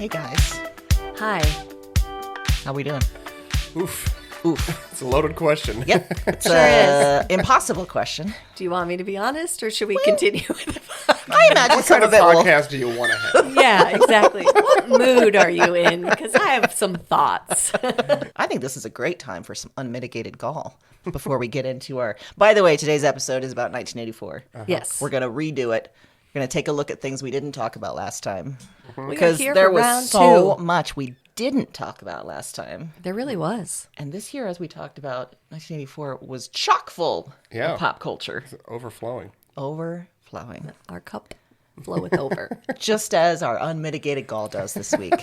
Hey guys, Hi. how we doing? Oof. Oof. It's a loaded question. Yep, it's Sure an impossible question. Do you want me to be honest, or should we continue with the I imagine What some kind of of it will. podcast do you want to have? Yeah, exactly. What mood are you in? Because I have some thoughts. I think this is a great time for some unmitigated gall before we get into our. By the way, today's episode is about 1984. Yes. We're gonna redo it. We're gonna take a look at things we didn't talk about last time We because are here there for was round so two. much we didn't talk about last time. There really was. And this year, as we talked about, 1984 was chock full Yeah. of pop culture. Overflowing. Overflowing. Our cup floweth over. Just as our unmitigated gall does this week.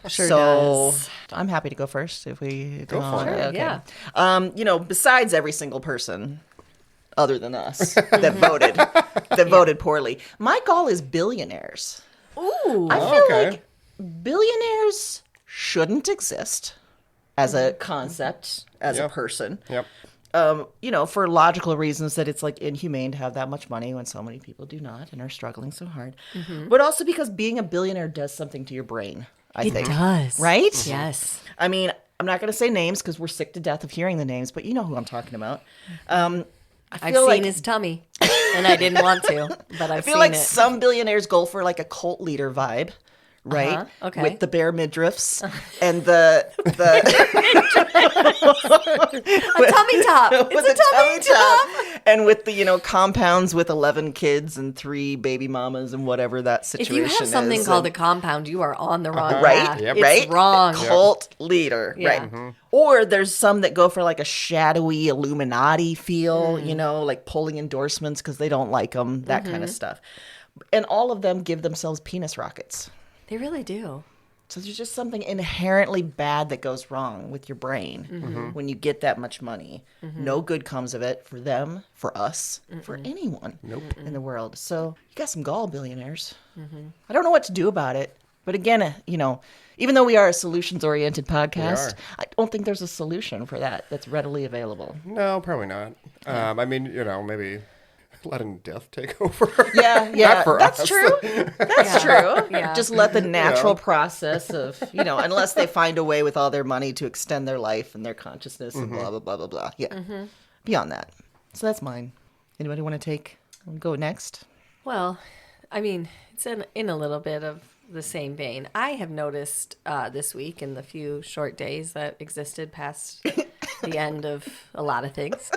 Sure so does. I'm happy to go first if we Go for it. Sure, yeah. Besides every single person other than us that voted poorly, my gall is billionaires. Ooh. I feel okay. like billionaires shouldn't exist as a concept, as a Yep. person. Yep. For logical reasons that it's like inhumane to have that much money when so many people do not and are struggling so hard. But also because being a billionaire does something to your brain, I think. does. Right? Yes. I mean, I'm not going to say names because we're sick to death of hearing the names, but you know who I'm talking about. I've seen his tummy, and I didn't want to, but I've I feel seen like it. some billionaires go for like a cult leader vibe. Right, Okay. with the bare midriffs and the A tummy top. with It's a tummy top. and with the compounds with 11 kids and 3 baby mamas and whatever that If situation you have something is. called a compound, you are on the wrong Right? path. Yep. It's Right? wrong. Cult leader, Yeah. right? Or there's some that go for like a shadowy Illuminati feel, like pulling endorsements because they don't like them, that kind of stuff. And all of them give themselves penis rockets. They really do. So there's just something inherently bad that goes wrong with your brain when you get that much money. No good comes of it for them, for us, for anyone in the world. So you got some gall billionaires. I don't know what to do about it. But again, even though we are a solutions-oriented podcast, I don't think there's a solution for that that's readily available. No, probably not. I mean, maybe letting death take over. Yeah, Not for that's us. true. That's true. Yeah. Just let the natural process of, unless they find a way with all their money to extend their life and their consciousness and blah, blah, blah, blah, blah. Yeah. Beyond that. So that's mine. Anybody want to go next? Well, I mean, it's in a little bit of the same vein. I have noticed this week, in the few short days that existed past the end of a lot of things,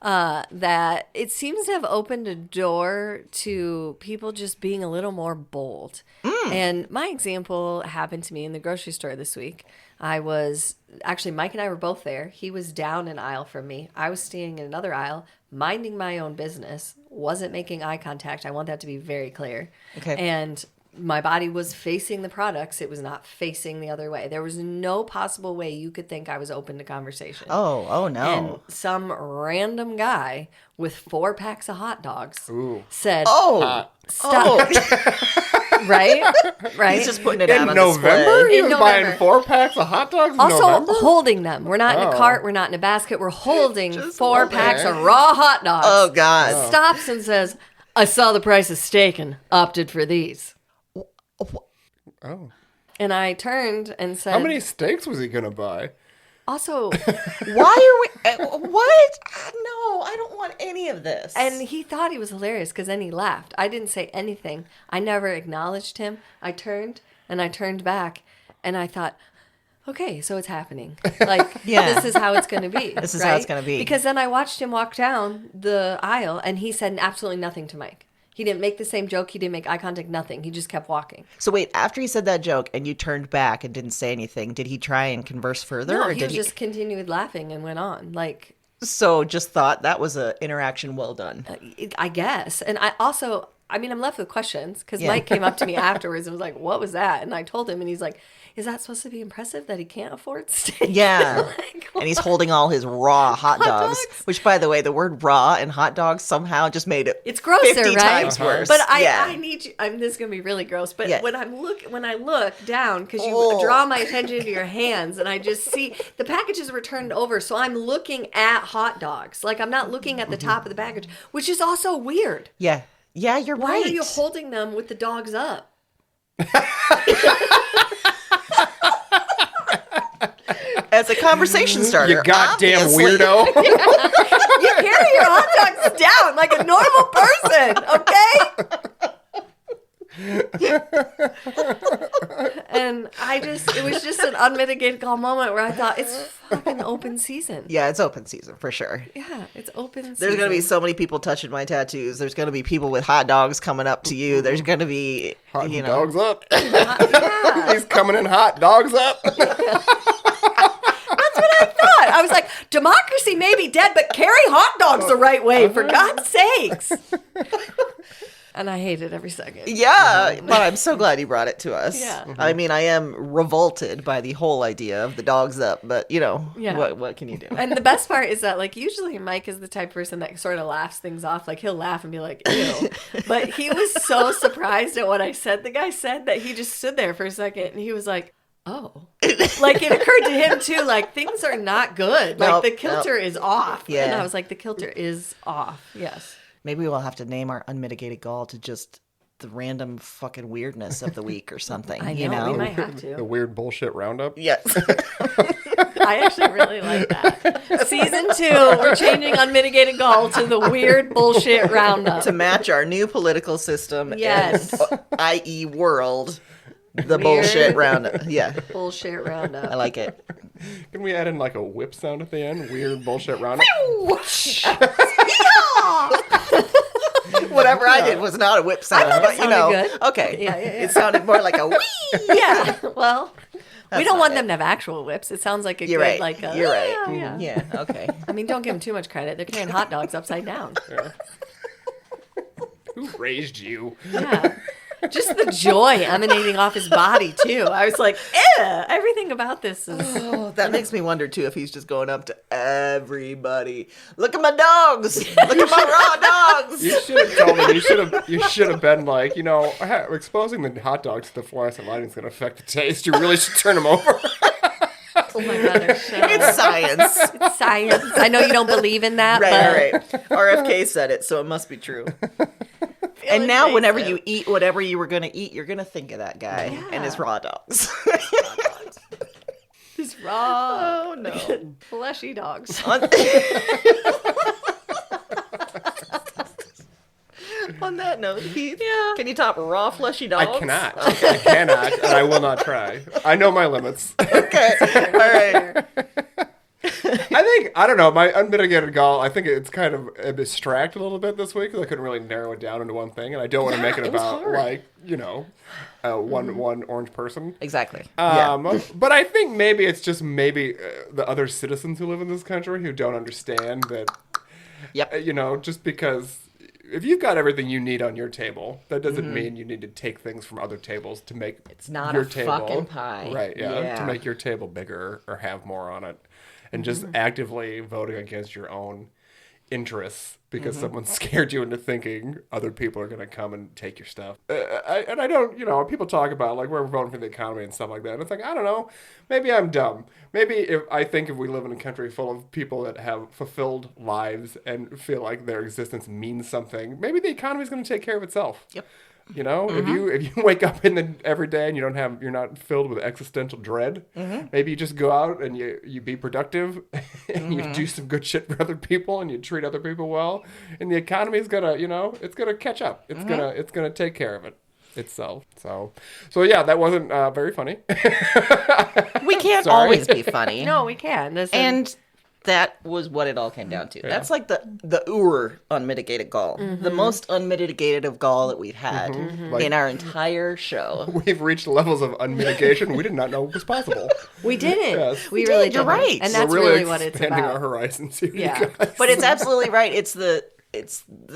that it seems to have opened a door to people just being a little more bold. And my example happened to me in the grocery store this week. Mike and I were both there. He was down an aisle from me. I was standing in another aisle, minding my own business, wasn't making eye contact. I want that to be very clear. Okay. And my body was facing the products. It was not facing the other way. There was no possible way you could think I was open to conversation. Oh no. And some random guy with 4 packs of hot dogs said, Oh. stop. Right? Right? He's just putting it out In on November? display. He In was buying November. 4 packs of hot dogs in Also November? holding them. We're not in a cart. We're not in a basket. We're holding 4 packs of raw hot dogs. Oh, God. Stops and says, I saw the price of steak and opted for these. Oh. And I turned and said, How many steaks was he going to buy? Also, Why are we... What? No, I don't want any of this. and he thought he was hilarious because then he laughed. I didn't say anything. I never acknowledged him. I turned back and I thought, okay, so it's happening. Like, Yeah. this is how it's going to be. This is how it's gonna be. Because then I watched him walk down the aisle and he said absolutely nothing to Mike. He didn't make the same joke. He didn't make eye contact, nothing. He just kept walking. So wait, after he said that joke and you turned back and didn't say anything, did he try and converse further? No, or he did just continued laughing and went on. Like, So just thought that was an interaction well done. I guess. And I'm left with questions because Yeah. Mike came up to me afterwards and was like, what was that? And I told him and he's like, is that supposed to be impressive that he can't afford steak? Yeah. Like, And he's holding all his raw hot dogs, dogs? which, by the way, the word raw and hot dogs somehow just made it it's grosser, 50 right? times worse. But Yeah. I need you. This is gonna be really gross. But Yeah. when I look down, because you Oh. draw my attention to your hands, and I just see the packages were turned over, so I'm looking at hot dogs. Like I'm not looking at the top of the package, which is also weird. Yeah. Yeah, you're Why right. are you holding them with the dogs up? as a conversation starter. You goddamn obviously. weirdo. You carry your hot dogs down like a normal person, okay? And it was just an unmitigated gall moment where I thought, it's fucking open season. Yeah, it's open season for sure. Yeah, it's open season. There's going to be so many people touching my tattoos. There's going to be people with hot dogs coming up to you. There's going to be, Hot you know. dogs up. Yeah. He's coming in hot. Dogs up. I was like, democracy may be dead, but carry hot dogs the right way, for God's sakes. And I hate it every second. Yeah, but I'm so glad you brought it to us. Yeah. I mean, I am revolted by the whole idea of the dogs up, but, you know, Yeah. what can you do? And the best part is that, like, usually Mike is the type of person that sort of laughs things off. Like, he'll laugh and be like, ew. But he was so surprised at what I said, the guy said, that he just stood there for a second and he was like, oh. Like, it occurred to him, too, like, things are not good. Like, Nope, the kilter is off. Yeah. And I was like, the kilter is off. Yes. Maybe we'll have to name our unmitigated gall to just the random fucking weirdness of the week or something. I know, you know? we might have The to. weird bullshit roundup. Yes. I actually really like that. Season 2, we're changing unmitigated gall to the weird bullshit roundup. To match our new political system. Yes. And, i.e. world. The Weird. bullshit roundup. Yeah. Bullshit I roundup. like it. Can we add in like a whip sound at the end? Weird bullshit roundup. Whatever I did was not a whip sound, thought it but you know, sounded good. okay. Yeah. It sounded more like a wee. Yeah. Well, we That's don't not want it. them to have actual whips. It sounds like a You're good, right. like a. You're right. Yeah. Yeah. Okay. I mean, don't give them too much credit. They're carrying hot dogs upside down. Who raised you? Yeah. Just the joy emanating off his body, too. I was like, everything about this is. Oh, that makes me wonder too if he's just going up to everybody. Look at my dogs. Look at my raw dogs. You should have told him. You should have been like, you know, exposing the hot dogs to the fluorescent lighting is going to affect the taste. You really should turn them over. Oh my God, It's science. it's science. I know you don't believe in that, Right, but right. RFK said it, so it must be true. And now, whenever you eat whatever you were going to eat, you're going to think of that guy and his raw dogs. These raw, Oh, no. fleshy dogs. On that note, Heath, Yeah. can you top raw, fleshy I dogs? cannot. I cannot, and I will not try. I know my limits. Okay. All right. I don't know, my unmitigated gall, I think it's kind of abstract a little bit this week because I couldn't really narrow it down into one thing, and I don't want to make it it was about, hard. like, you know, one orange person. Exactly. But I think maybe it's just the other citizens who live in this country who don't understand that, Yep. you know, just because if you've got everything you need on your table, that doesn't mean you need to take things from other tables to make It's not your a table fucking pie. right. Yeah, Yeah. to make your table bigger or have more on it, and just actively voting against your own interests because someone scared you into thinking other people are going to come and take your stuff. I don't, you know, people talk about like we're voting for the economy and stuff like that. And it's like, I don't know, maybe I'm dumb. Maybe if we live in a country full of people that have fulfilled lives and feel like their existence means something, maybe the economy is going to take care of itself. Yep. You know, if you wake up every day and you're not filled with existential dread, maybe you just go out and you be productive and you do some good shit for other people and you treat other people well, and the economy is gonna, you know, it's gonna catch up. It's gonna take care of it itself. So yeah, that wasn't very funny. We can't Sorry. always be funny. No, we can. And that was what it all came down to. That's like the unmitigated gall. The most unmitigated of gall that we've had in our entire show. We've reached levels of unmitigation we did not know was possible. We didn't. Yes. We We really did, you're didn't. right. And We're that's really really what it's expanding about. our horizons here, you Yeah. guys. But it's absolutely right. It's the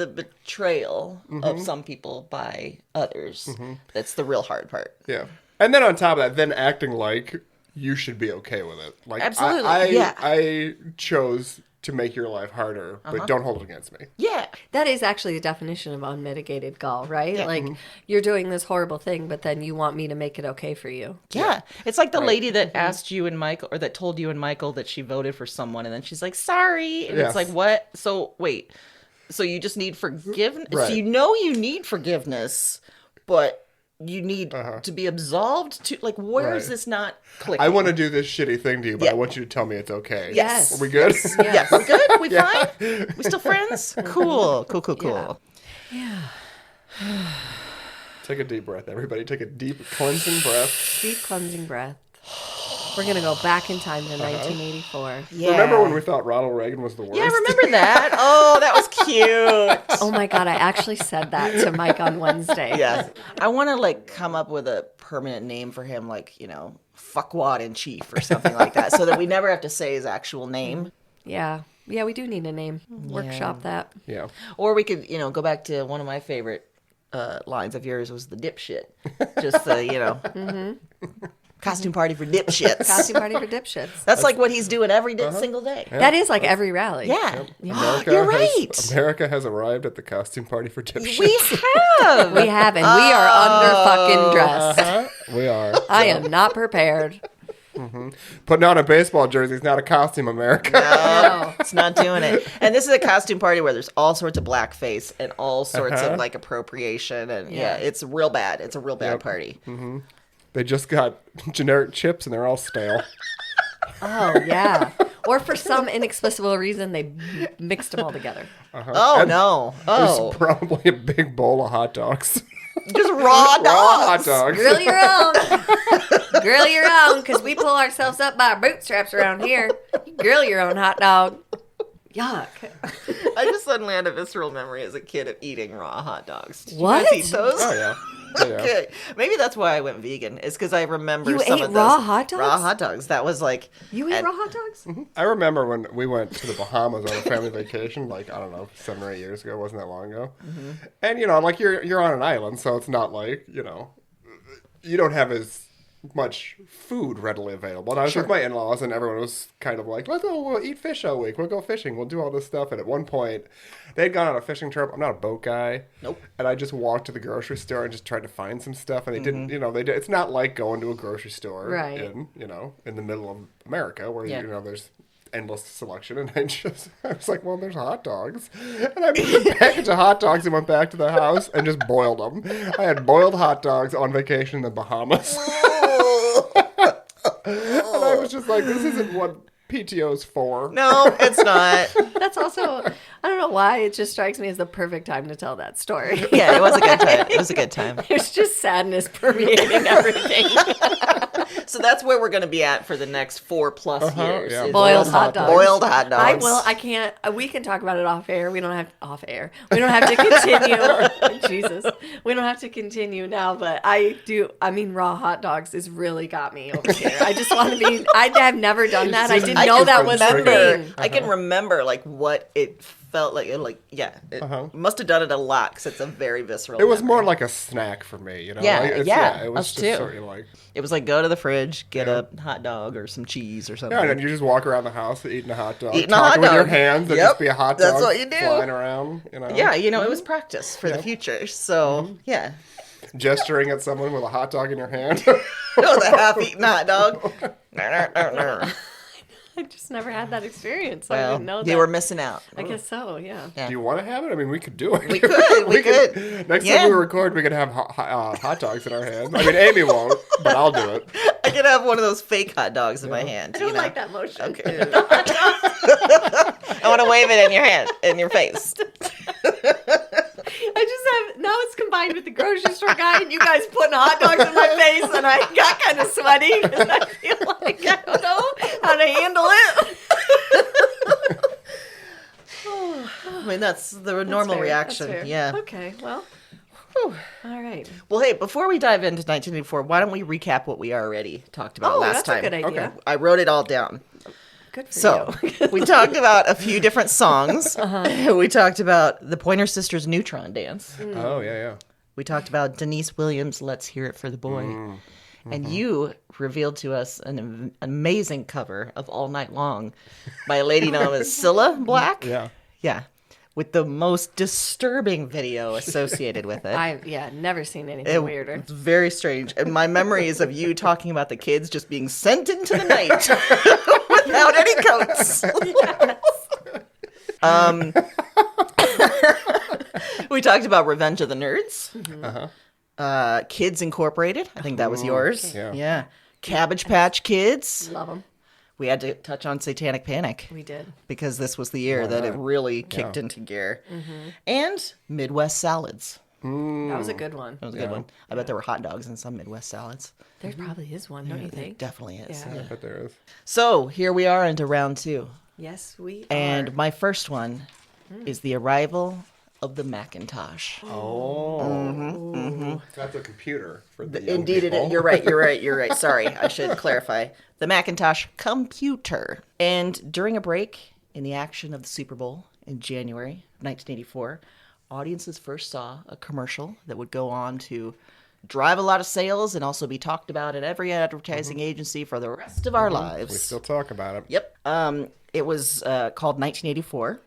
betrayal of some people by others. That's the real hard part. Yeah. And then on top of that, then acting like you should be okay with it. Like Absolutely, I chose to make your life harder, but don't hold it against me. Yeah. That is actually the definition of unmitigated gall, right? Yeah. Like, you're doing this horrible thing, but then you want me to make it okay for you. Yeah. It's like the lady that asked you and Michael, or that told you and Michael that she voted for someone, and then she's like, sorry. And Yes. it's like, what? So, wait. So you just need forgiveness? Right. So you know you need forgiveness, but you need to be absolved to, like, where is this not clicking? I want to do this shitty thing to you, but I want you to tell me it's okay. Yes. Are we good? Yes. Yeah, we're good? We fine? We still friends? Cool. Yeah. Take a deep breath, everybody. Take a deep cleansing breath. Deep cleansing breath. We're going to go back in time to 1984. Yeah. Remember when we thought Ronald Reagan was the worst? Yeah, I remember that. Oh, that was cute. Oh my God, I actually said that to Mike on Wednesday. Yeah. I want to, like, come up with a permanent name for him, like, you know, fuckwad in chief or something like that, so that we never have to say his actual name. Yeah. Yeah, we do need a name. Workshop that. Yeah. Or we could, you know, go back to one of my favorite lines of yours was the dipshit. Just the, you know, costume party for dipshits. Costume party for dipshits. That's like what he's doing every single day. Yeah. That is like every rally. Yeah. America You're right. America has arrived at the costume party for dipshits. We have. We have, and we are under fucking dressed. We are. I am not prepared. Putting on a baseball jersey is not a costume, America. No, it's not doing it. And this is a costume party where there's all sorts of blackface and all sorts of, like, appropriation. And, it's real bad. It's a real bad party. Mm-hmm. They just got generic chips and they're all stale. Oh, yeah. Or for some inexplicable reason, they mixed them all together. Oh, And no. Oh. There's probably a big bowl of hot dogs. Just raw dogs. Hot dogs. Grill your own. Grill your own, because we pull ourselves up by our bootstraps around here. You grill your own hot dog. Yuck. I just suddenly had a visceral memory as a kid of eating raw hot dogs. Did What? you guys eat those? Oh, yeah. Okay. Maybe that's why I went vegan. Is because I remember You some ate of those raw hot dogs? Raw hot dogs. That was like You eat raw hot dogs? I remember when we went to the Bahamas on a family vacation, like, I don't know, 7 or 8 years ago. It wasn't that long ago. And, you know, like, you're on an island, so it's not like, you know, you don't have as much food readily available. And I was with my in-laws, and everyone was kind of like, we'll eat fish all week. We'll go fishing. We'll do all this stuff. And at one point, they'd gone on a fishing trip. I'm not a boat guy. Nope. And I just walked to the grocery store and just tried to find some stuff. And they didn't, you know, it's not like going to a grocery store in the middle of America where, you know, there's endless selection. And I was like, well, there's hot dogs. And I moved a package of hot dogs and went back to the house and just boiled them. I had boiled hot dogs on vacation in the Bahamas. And I was just like, this isn't what PTO's for. No, it's not. That's also, I don't know why, it just strikes me as the perfect time to tell that story. Yeah, it was a good time. It was a good time. There's just sadness permeating everything. So that's where we're going to be at for the next 4+ years. Yeah. is Boiled hot dogs. Boiled hot dogs. I can't, we can talk about it off air. We don't have, off air. We don't have to continue. Jesus. We don't have to continue now, but I mean, raw hot dogs has really got me over here. I just want to be, I have never done that. I didn't know that was a thing. I can remember, like, what it felt like. It must have done it a lot because it's a very visceral It was memory. more like a snack for me, you know? Yeah, Like, it was us just too. sort of like... It was like, go to the fridge, get a hot dog or some cheese or something. Yeah, and then you just walk around the house eating a hot dog. Eating a hot talking with your dog. hands. There'd Yep, just be a hot dog that's what you do. flying around, you know? Yeah, you know, it was practice for the future. So, yeah. Gesturing at someone with a hot dog in your hand. Oh, the half-eaten hot dog. I just never had that experience. I Well, didn't know that. you were missing out. I guess so, yeah. Do you want to have it? I mean, we could do it. We could. We could. Next Yeah. time we record, we could have hot dogs in our hands. I mean, Amy won't, but I'll do it. I could have one of those fake hot dogs in my hand. I don't like that motion. Okay. I want to wave it in your hand, in your face. I just have, now it's combined with the grocery store guy and you guys putting hot dogs in my face and I got kind of sweaty because I feel like I don't know how to handle it. I mean, that's the normal fair, reaction. that's fair. Yeah. Okay, well, all right. Well, hey, before we dive into 1984, why don't we recap what we already talked about last that's time? a good idea. Okay. I wrote it all down. Good for So, you. we talked about a few different songs. We talked about the Pointer Sisters' Neutron Dance. Oh, yeah. We talked about Denise Williams' Let's Hear It for the Boy. And you revealed to us an amazing cover of All Night Long by a lady known as Cilla Black. Yeah. Yeah. With the most disturbing video associated with it. I've never seen anything weirder. It's very strange. And my memories of you talking about the kids just being sent into the night without any coats. We talked about Revenge of the Nerds. Kids Incorporated. I think that was yours. Yeah. Cabbage Patch Kids. Love them. We had to touch on Satanic Panic. We did. Because this was the year that it really kicked into gear. And Midwest Salads. That was a good one. That was a good one. I bet there were hot dogs in some Midwest salads. There probably is one, don't you think? Definitely is. Yeah. I bet there is. So here we are into round 2. Yes, we are. And my first one is the arrival of the Macintosh. Oh. That's a computer for the young Indeed, it people. is. You're right. Sorry, I should clarify. The Macintosh computer. And during a break in the action of the Super Bowl in January of 1984, audiences first saw a commercial that would go on to drive a lot of sales and also be talked about at every advertising agency for the rest of our lives. We still talk about it. Yep. It was called 1984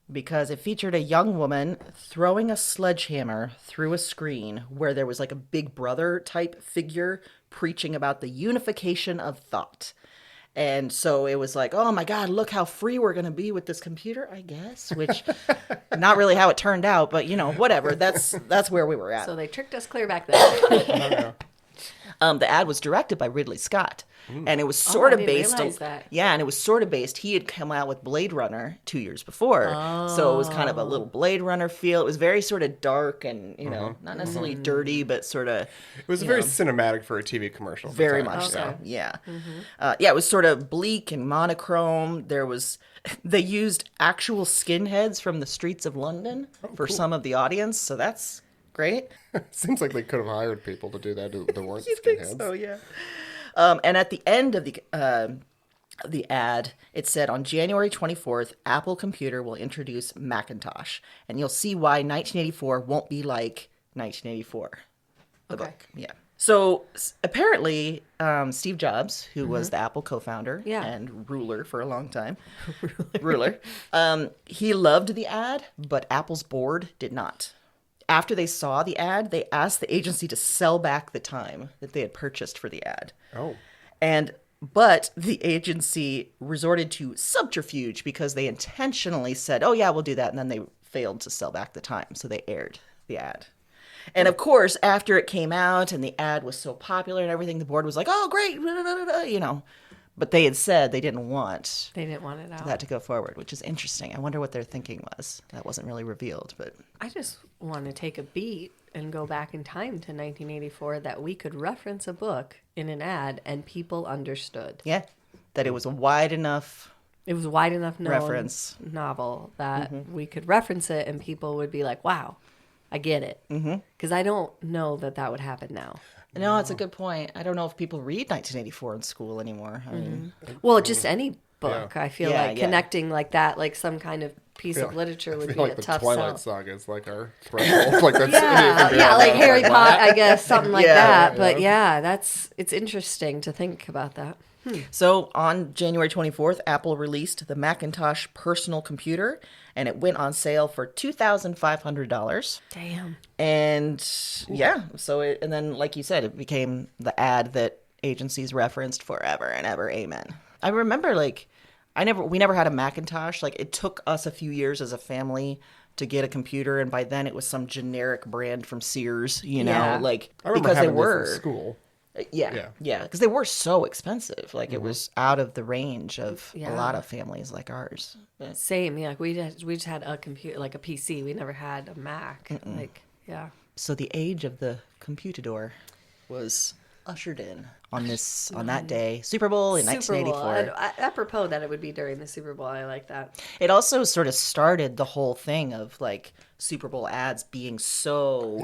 because it featured a young woman throwing a sledgehammer through a screen where there was like a Big Brother type figure preaching about the unification of thought. And so it was like, oh my God, look how free we're going to be with this computer, I guess, which not really how it turned out, but whatever. That's where we were at. So they tricked us clear back then. The ad was directed by Ridley Scott, and it was sort of based. Realize that. Yeah, and it was sort of based. He had come out with Blade Runner 2 years before, so it was kind of a little Blade Runner feel. It was very sort of dark and not necessarily dirty, but sort of. It was very cinematic for a TV commercial. at the Very time, much so. so. Yeah, it was sort of bleak and monochrome. They used actual skinheads from the streets of London for some of the audience, so that's great. Seems like they could have hired people to do that. There weren't You think skinheads. so, yeah. And at the end of the ad, it said, on January 24th, Apple Computer will introduce Macintosh. And you'll see why 1984 won't be like 1984, the book. Yeah. So apparently, Steve Jobs, who was the Apple co-founder and ruler for a long time, he loved the ad, but Apple's board did not. After they saw the ad, they asked the agency to sell back the time that they had purchased for the ad. Oh. But the agency resorted to subterfuge because they intentionally said, oh, yeah, we'll do that. And then they failed to sell back the time. So they aired the ad. And of course, after it came out and the ad was so popular and everything, the board was like, oh, great, But they had said they didn't want They didn't want it out. that to go forward, which is interesting. I wonder what their thinking was. That wasn't really revealed, but I just want to take a beat and go back in time to 1984 that we could reference a book in an ad and people understood. yeah, that it was a wide enough It was a wide enough known reference novel that we could reference it and people would be like, wow, I get it. Because I don't know that would happen now. No, it's a good point. I don't know if people read 1984 in school anymore. I mean, Well, just any book. Yeah. I feel Yeah, like yeah. connecting like that, like some kind of piece of literature would I be feel like a the tough Twilight sell. Saga is like our threshold. Like that's Yeah, like Harry Potter, I guess, something like Yeah, that. But it's interesting to think about that. so on January 24th, Apple released the Macintosh personal computer, and it went on sale for $2,500. Damn. And and then, like you said, it became the ad that agencies referenced forever and ever. Amen. I remember, we never had a Macintosh. Like, it took us a few years as a family to get a computer, and by then it was some generic brand from Sears, Yeah. I remember because they having were this in school. Yeah, because they were so expensive. Like, it was out of the range of a Yeah. lot of families like ours. But Same. Yeah, like we just had a computer, like a PC. We never had a Mac. Like, yeah. so the age of the computador was ushered in on that day, Super Bowl in Super Bowl. 1984. And apropos that it would be during the Super Bowl. I like that. It also sort of started the whole thing of like Super Bowl ads being so,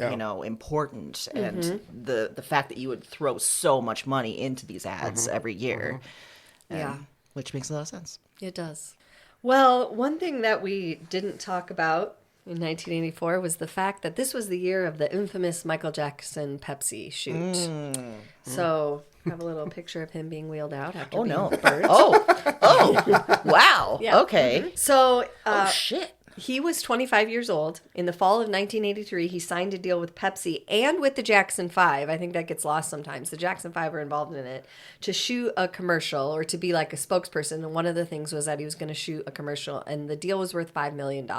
important, and the fact that you would throw so much money into these ads every year. Yeah. Which makes a lot of sense. It does. Well, one thing that we didn't talk about in 1984 was the fact that this was the year of the infamous Michael Jackson Pepsi shoot. So I have a little picture of him being wheeled out after being burnt. Wow. Yeah. Okay. So Shit. he was 25 years old. In the fall of 1983, he signed a deal with Pepsi and with the Jackson 5. I think that gets lost sometimes. The Jackson 5 were involved in it to shoot a commercial or to be like a spokesperson. And one of the things was that he was going to shoot a commercial, and the deal was worth $5 million.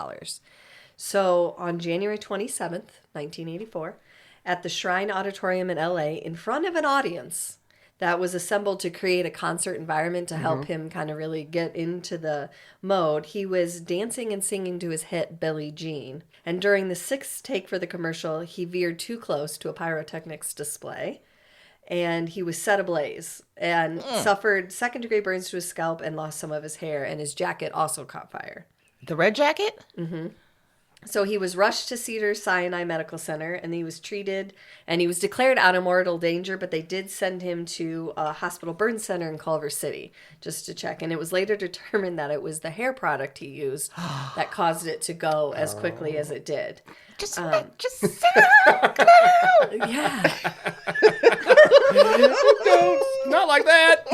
So on January 27th, 1984, at the Shrine Auditorium in LA in front of an audience that was assembled to create a concert environment to help him kind of really get into the mode. He was dancing and singing to his hit Billie Jean. And during the 6th take for the commercial, he veered too close to a pyrotechnics display. And he was set ablaze and suffered 2nd-degree burns to his scalp and lost some of his hair. And his jacket also caught fire. The red jacket? Mm-hmm. So he was rushed to Cedars-Sinai Medical Center, and he was treated, and he was declared out of mortal danger, but they did send him to a hospital burn center in Culver City just to check. And it was later determined that it was the hair product he used that caused it to go as quickly as it did. Just sit down. Yeah. Not like that.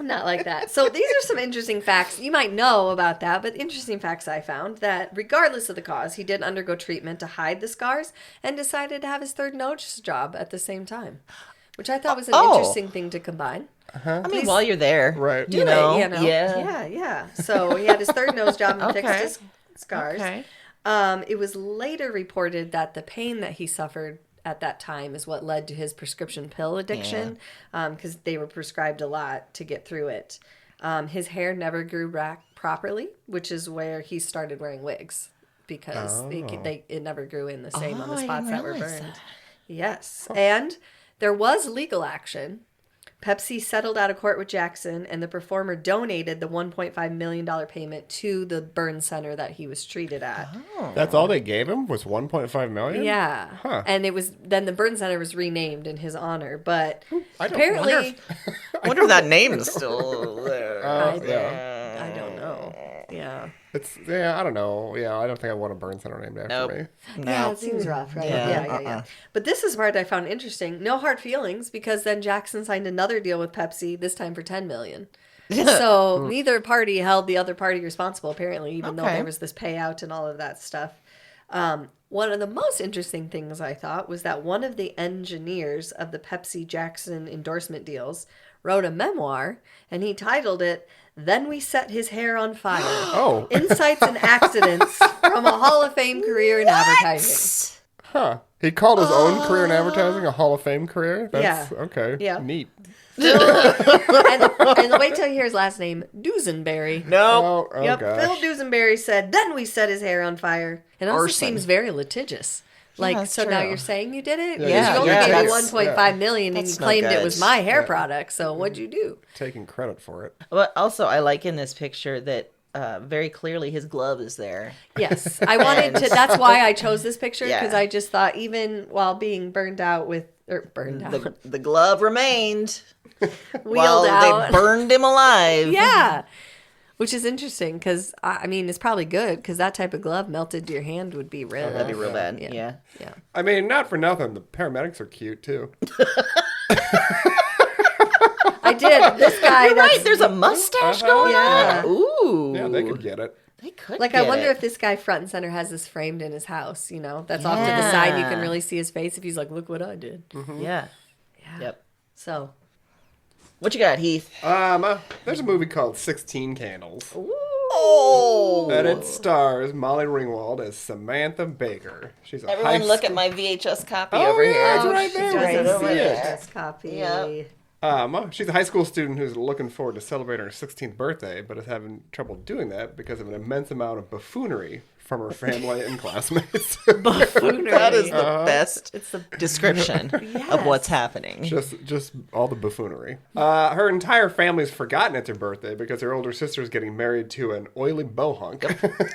Not like that. So these are some interesting facts. You might know about that, but interesting facts I found that regardless of the cause, he did undergo treatment to hide the scars and decided to have his 3rd nose job at the same time, which I thought was an interesting thing to combine. I mean, while you're there, right? Do it. Yeah. So he had his 3rd nose job and fixed his scars. Okay. It was later reported that the pain that he suffered at that time is what led to his prescription pill addiction, because they were prescribed a lot to get through it. His hair never grew back properly, which is where he started wearing wigs, because it never grew in the same on the spots that were burned. Yes. And there was legal action. Pepsi settled out of court with Jackson, and the performer donated the $1.5 million payment to the burn center that he was treated at. Oh. That's all they gave him was $1.5 million? Yeah. Huh. And then the burn center was renamed in his honor, but I don't apparently... I wonder if that name is still there. I don't know. Yeah. I don't know. Yeah, I don't think I want a burn center named after me. Yeah, it seems rough, right? Yeah. But this is part I found interesting. No hard feelings, because then Jackson signed another deal with Pepsi, this time for $10 million. So neither party held the other party responsible, apparently, even though there was this payout and all of that stuff. One of the most interesting things I thought was that one of the engineers of the Pepsi-Jackson endorsement deals wrote a memoir, and he titled it, "Then We Set His Hair on Fire. Insights and Accidents from a Hall of Fame Career in Advertising." Huh. He called his own career in advertising a Hall of Fame career? That's okay. Yeah. Neat. And wait till you hear his last name, Dusenberry. No. Oh, Yep, gosh. Phil Dusenberry said, "Then we set his hair on fire." It also seems very litigious. that's so now true. you're saying you did it? Yeah, You only gave me that's- $1.5 million and you That's no claimed it good. was my hair product. So what'd you do? Taking credit for it. But also, I like in this picture that very clearly his glove is there. Yes, I wanted to. That's why I chose this picture, because Yeah. I just thought even while being burned out, The glove remained wheeled while out. they burned him alive. Yeah. Which is interesting because, I mean, it's probably good because that type of glove melted to your hand would be real. That'd be real bad. Yeah. Yeah. Yeah. I mean, not for nothing. The paramedics are cute, too. I did. This guy, You're right. There's a mustache going Yeah. on. Ooh. Yeah, they could get it. They could. like, get I wonder it. if this guy front and center has this framed in his house, that's off to the side. You can really see his face if he's like, look what I did. Yeah. Yeah. Yep. So. What you got, Heath? There's a movie called 16 Candles. Oh. And it stars Molly Ringwald as Samantha Baker. She's a Everyone, high look school... at my VHS copy Oh, over yeah, here. it's right she's there. right It's over there. there. This copy. Yep. She's a high school student who's looking forward to celebrating her 16th birthday, but is having trouble doing that because of an immense amount of buffoonery from her family and classmates. Buffoonery. That is the best It's the description of what's happening. just all the buffoonery. Her entire family's forgotten it's her birthday because her older sister is getting married to an oily bohunk.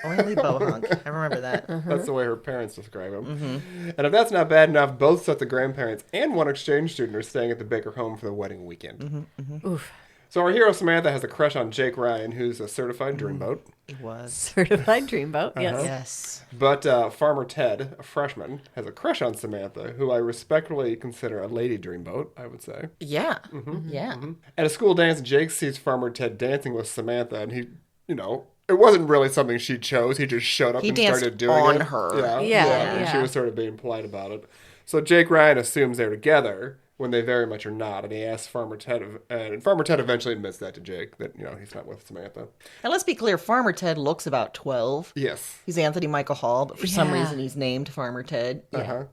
Oily bohunk. I remember that. That's the way her parents describe him. And if that's not bad enough, both sets of grandparents and one exchange student are staying at the Baker home for the wedding weekend. Oof. So our hero Samantha has a crush on Jake Ryan, who's a certified dreamboat. It was. Certified dreamboat. Yes. Yes. But Farmer Ted, a freshman, has a crush on Samantha, who I respectfully consider a lady dreamboat, I would say. Yeah. Yeah. At a school dance, Jake sees Farmer Ted dancing with Samantha, and he, it wasn't really something she chose. He just showed up He and danced started doing on it. her. Yeah. And Yeah. she was sort of being polite about it. So Jake Ryan assumes they're together, when they very much are not. And he asks Farmer Ted, and Farmer Ted eventually admits that to Jake, that, he's not with Samantha. And let's be clear, Farmer Ted looks about 12. Yes. He's Anthony Michael Hall, but for some reason he's named Farmer Ted. Yeah.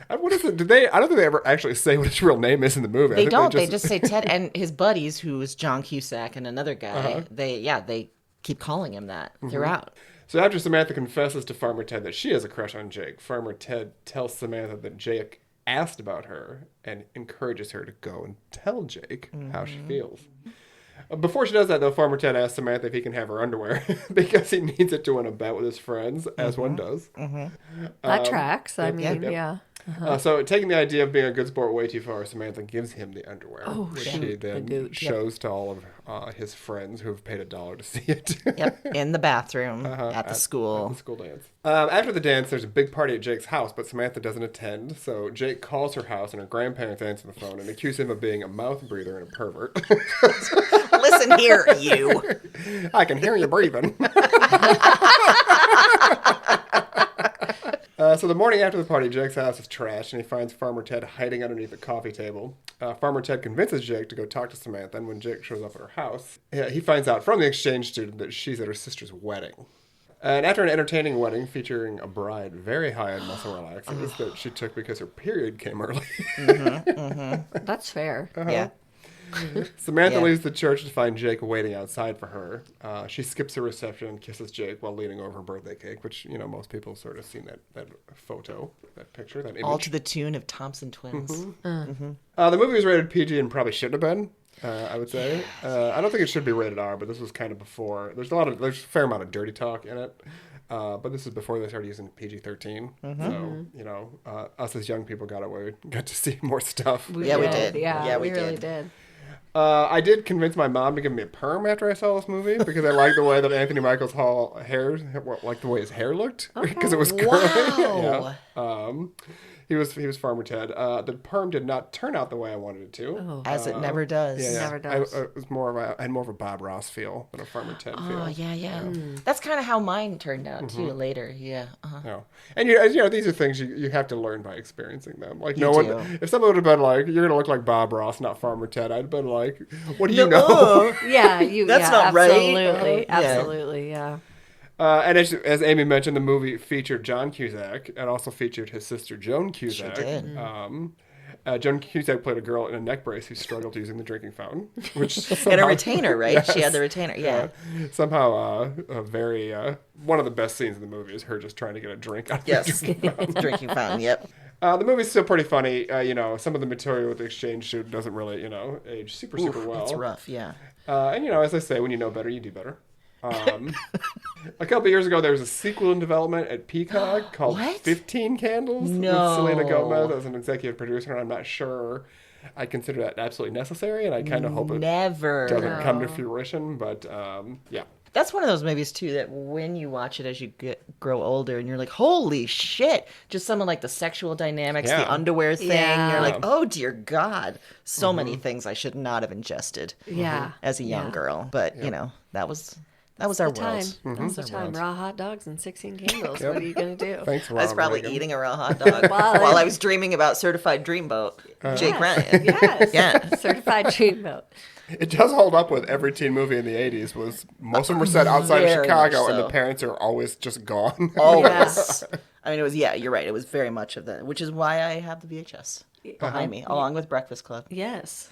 What is it? I don't think they ever actually say what his real name is in the movie. They don't. They just say Ted and his buddies, who is John Cusack and another guy. They keep calling him that throughout. So after Samantha confesses to Farmer Ted that she has a crush on Jake, Farmer Ted tells Samantha that Jake asked about her and encourages her to go and tell Jake how she feels. Before she does that, though, Farmer Ted asks Samantha if he can have her underwear because he needs it to win a bet with his friends, as one does. That tracks. I mean, yeah. So taking the idea of being a good sport way too far, Samantha gives him the underwear, which shoot. he then shows to all of his friends who have paid $1 to see it. In the bathroom at the school. At the school dance. After the dance, there's a big party at Jake's house, but Samantha doesn't attend. So Jake calls her house, and her grandparents answer the phone and accuse him of being a mouth breather and a pervert. Listen here, you. I can hear you breathing. So the morning after the party, Jake's house is trashed, and he finds Farmer Ted hiding underneath the coffee table. Farmer Ted convinces Jake to go talk to Samantha, and when Jake shows up at her house, he finds out from the exchange student that she's at her sister's wedding. And after an entertaining wedding featuring a bride very high on muscle relaxers that she took because her period came early. That's fair. Yeah. Samantha leaves the church to find Jake waiting outside for her. She skips the reception and kisses Jake while leaning over her birthday cake, which, most people have sort of seen that photo, that picture, that image. All to the tune of Thompson Twins. The movie was rated PG and probably shouldn't have been, I would say. I don't think it should be rated R, but this was kind of before. There's a fair amount of dirty talk in it. But this is before they started using PG-13. So, us as young people got to see more stuff. We did. Yeah, we really did. I did convince my mom to give me a perm after I saw this movie because I liked the way that Anthony Michael Hall like the way his hair looked because it was curly. Wow. He was Farmer Ted. The perm did not turn out the way I wanted it to. As it never does. Yeah. Never does. I had more of a Bob Ross feel than a Farmer Ted feel. Oh, yeah. That's kind of how mine turned out, too, later. Yeah. Yeah. And, these are things you have to learn by experiencing them. Like, if someone would have been like, you're going to look like Bob Ross, not Farmer Ted, I'd have been like, what do you know? Yeah, That's not right. Absolutely, yeah. And as Amy mentioned, the movie featured John Cusack and also featured his sister Joan Cusack. Sure did. Joan Cusack played a girl in a neck brace who struggled using the drinking fountain, which somehow, and a retainer, right? Yes. She had the retainer. Yeah. Somehow, a very one of the best scenes in the movie is her just trying to get a drink out of the drinking fountain. Drinking fountain. Yep. The movie's still pretty funny. Some of the material with the exchange student doesn't really, age super well. It's rough. Yeah. And as I say, when you know better, you do better. A couple years ago, there was a sequel in development at Peacock called 15 Candles with Selena Gomez as an executive producer, and I'm not sure I consider that absolutely necessary, and I kind of hope it doesn't come to fruition, but yeah. That's one of those movies, too, that when you watch it as you grow older and you're like, holy shit, just some of like the sexual dynamics, the underwear thing, you're like, oh, dear God, so many things I should not have ingested as a young girl. But, that was our time. world. That was the time. Raw hot dogs and 16 candles. What are you going to do? Thanks, Ron I was probably Reagan. eating a raw hot dog while I was dreaming about Certified Dreamboat. Jake Ryan. Yes. Yeah. Certified Dreamboat. It does hold up with every teen movie in the 80s. Most of them were set outside of Very Chicago, much and the so. parents are always just gone. Always. I mean, it was, you're right. It was very much of that, which is why I have the VHS behind me, along with Breakfast Club. Yes.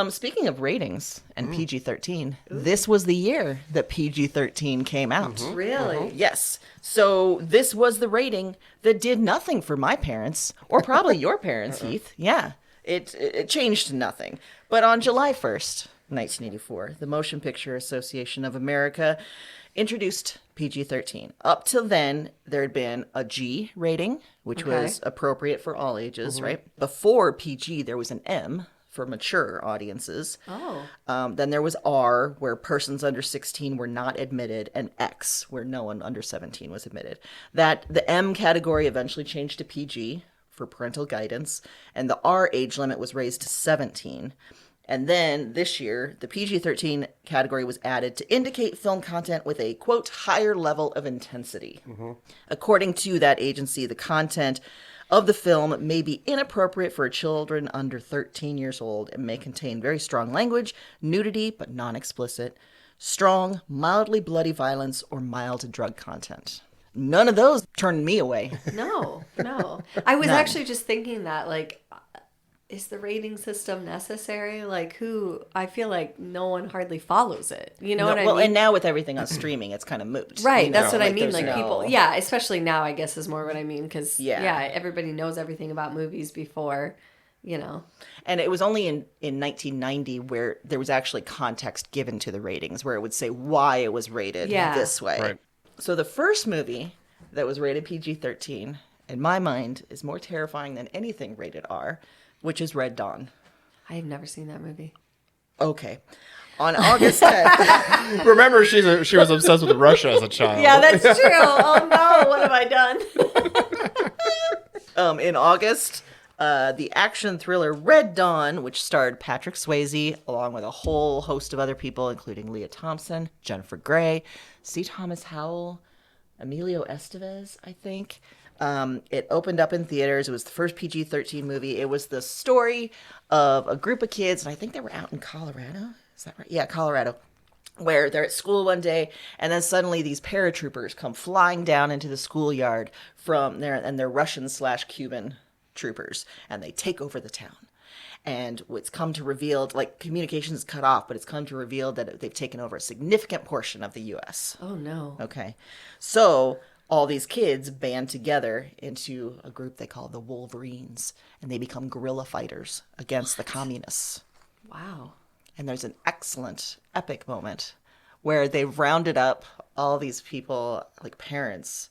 Speaking of ratings and PG-13, this was the year that PG-13 came out. Really? Yes. So this was the rating that did nothing for my parents, or probably your parents, Heath. Yeah. It changed to nothing. But on July 1st, 1984, the Motion Picture Association of America introduced PG-13. Up till then, there had been a G rating, which was appropriate for all ages, right? Before PG, there was an M for mature audiences. Oh. Then there was R, where persons under 16 were not admitted, and X, where no one under 17 was admitted. The M category eventually changed to PG for parental guidance, and the R age limit was raised to 17. And then this year, the PG-13 category was added to indicate film content with a, quote, higher level of intensity. According to that agency, the content of the film may be inappropriate for children under 13 years old and may contain very strong language, nudity, but non-explicit, strong, mildly bloody violence, or mild drug content. None of those turned me away. No. I was actually just thinking that, like, is the rating system necessary? Like, I feel like no one hardly follows it. You know what I mean? Well, and now with everything on streaming, it's kind of moot. Right, you know? that's what I mean. Like, there's people, especially now, I guess, is more what I mean. Because, everybody knows everything about movies before, you know. And it was only in 1990 where there was actually context given to the ratings, where it would say why it was rated this way. Right. So the first movie that was rated PG-13, in my mind, is more terrifying than anything rated R, which is Red Dawn. I have never seen that movie. Okay. On August 10th. Remember, she was obsessed with Russia as a child. Yeah, that's true. Oh no, what have I done? In August, the action thriller Red Dawn, which starred Patrick Swayze, along with a whole host of other people, including Leah Thompson, Jennifer Grey, C. Thomas Howell, Emilio Estevez, I think. It opened up in theaters. It was the first PG-13 movie. It was the story of a group of kids, and I think they were out in Colorado. Is that right? Yeah, Colorado. Where they're at school one day, and then suddenly these paratroopers come flying down into the schoolyard from there, and they're Russian/Cuban troopers, and they take over the town. And it's come to reveal, like, communications is cut off, but it's come to reveal that they've taken over a significant portion of the U.S. Oh no. Okay. So all these kids band together into a group they call the Wolverines, and they become guerrilla fighters against the communists. Wow. And there's an excellent, epic moment where they've rounded up all these people, like parents.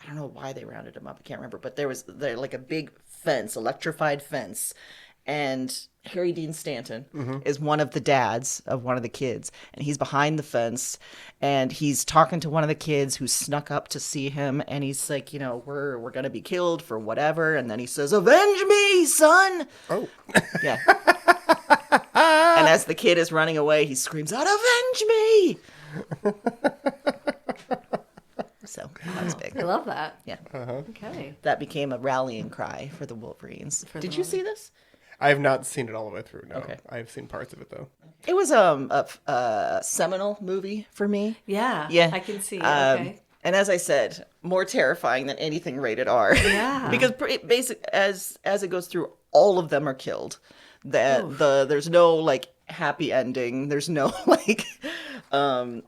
I don't know why they rounded them up. I can't remember. But they're like a big fence, electrified fence. And Harry Dean Stanton is one of the dads of one of the kids. And he's behind the fence. And he's talking to one of the kids who snuck up to see him. And he's like, you know, we're going to be killed for whatever. And then he says, "Avenge me, son." Oh. Yeah. And as the kid is running away, he screams out, "Avenge me!" So that was big. I love that. Yeah. Okay. That became a rallying cry for the Wolverines. Did you see this? I have not seen it all the way through, no. Okay. I have seen parts of it, though. It was a seminal movie for me. Yeah. Yeah. I can see. Okay. And as I said, more terrifying than anything rated R. Yeah. Because as it goes through, all of them are killed. There's no like happy ending. There's no like the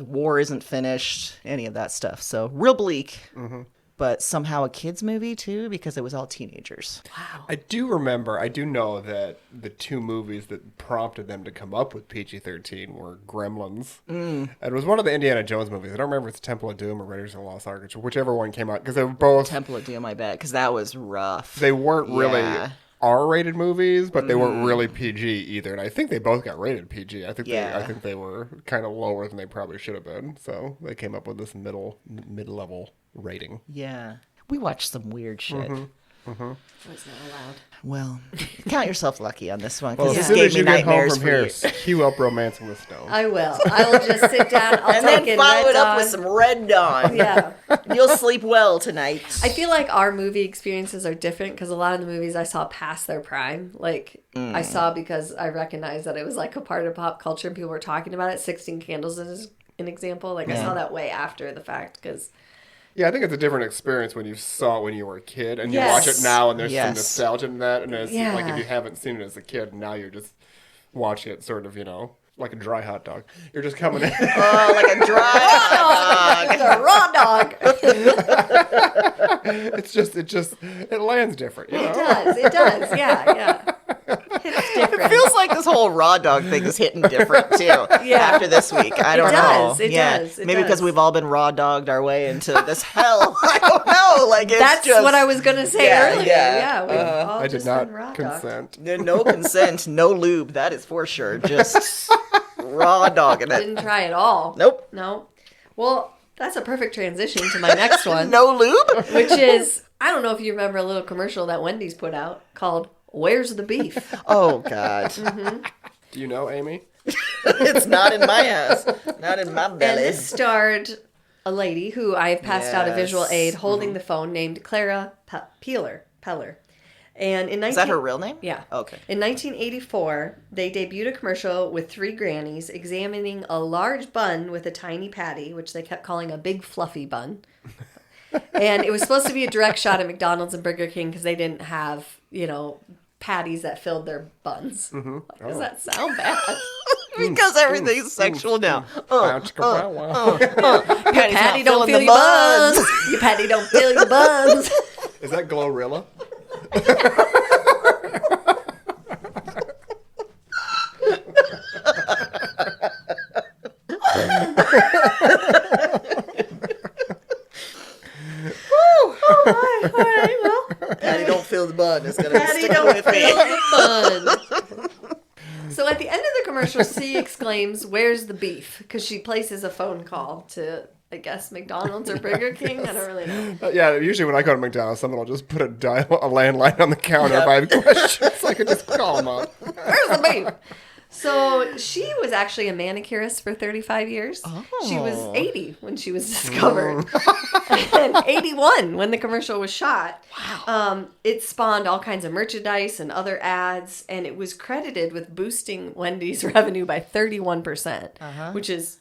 war isn't finished. Any of that stuff. So real bleak. Mm-hmm. But somehow a kids movie too, because it was all teenagers. Wow. I do know that the two movies that prompted them to come up with PG-13 were Gremlins. And it was one of the Indiana Jones movies. I don't remember if it's Temple of Doom or Raiders of the Lost Ark, whichever one came out, because they were both... Temple of Doom, I bet, because that was rough. They weren't really R-rated movies, but they weren't really PG either. And I think they both got rated PG. I think they were kind of lower than they probably should have been. So they came up with this mid-level rating. Yeah. We watched some weird shit. I was not allowed. Well, count yourself lucky on this one. Well, This as soon gave as me you get home nightmares from here, for you. cue up Romancing the Stone. I will. I will just sit down. I'll And take then in follow Red it up Dawn. with some Red Dawn. Yeah. You'll sleep well tonight. I feel like our movie experiences are different because a lot of the movies I saw past their prime. Like, I saw because I recognized that it was like a part of pop culture and people were talking about it. 16 Candles is an example. Like, I saw that way after the fact because... Yeah, I think it's a different experience when you saw it when you were a kid and you watch it now and there's some nostalgia in that. And it's like if you haven't seen it as a kid, now you're just watching it sort of, you know, like a dry hot dog. You're just coming in. Oh, like a dry hot dog. The raw dog. it lands different, you know? It does. Yeah. It's different. It feels like this whole raw dog thing is hitting different too. After this week, I don't know. It does. Maybe because we've all been raw dogged our way into this hell. I don't know. Like that's just what I was gonna say earlier. Yeah, we've all I did just not been raw consent. No consent, no lube. That is for sure. Just raw dogging it. Didn't try at all. Nope. No. Well, that's a perfect transition to my next one. No lube? Which is, I don't know if you remember a little commercial that Wendy's put out called "Where's the Beef?" Oh, God. Do you know, Amy? It's not in my house. Not in my belly. And this starred a lady who I have passed out a visual Yes. aid holding the phone named Clara Peller. And Is that her real name? Yeah. Okay. In 1984, they debuted a commercial with 3 grannies examining a large bun with a tiny patty, which they kept calling a big fluffy bun. And it was supposed to be a direct shot at McDonald's and Burger King because they didn't have, patties that filled their buns. Mm-hmm. Why does that sound bad? Because everything's sexual now. Your patty don't fill your buns. Your patty don't fill your buns. Is that Glorilla? All right, well. Patty don't fill the bun. It's gonna Patty stick don't with me. fill the bun. So at the end of the commercial, C exclaims, "Where's the beef?" Because she places a phone call to, I guess, McDonald's or Burger King. I don't really know. Yeah, usually when I go to McDonald's, someone will just put a landline on the counter if I have questions. So I can just call them up. Where's the beef? So she was actually a manicurist for 35 years. Oh. She was 80 when she was discovered. And 81 when the commercial was shot. Wow. It spawned all kinds of merchandise and other ads, and it was credited with boosting Wendy's revenue by 31%, which is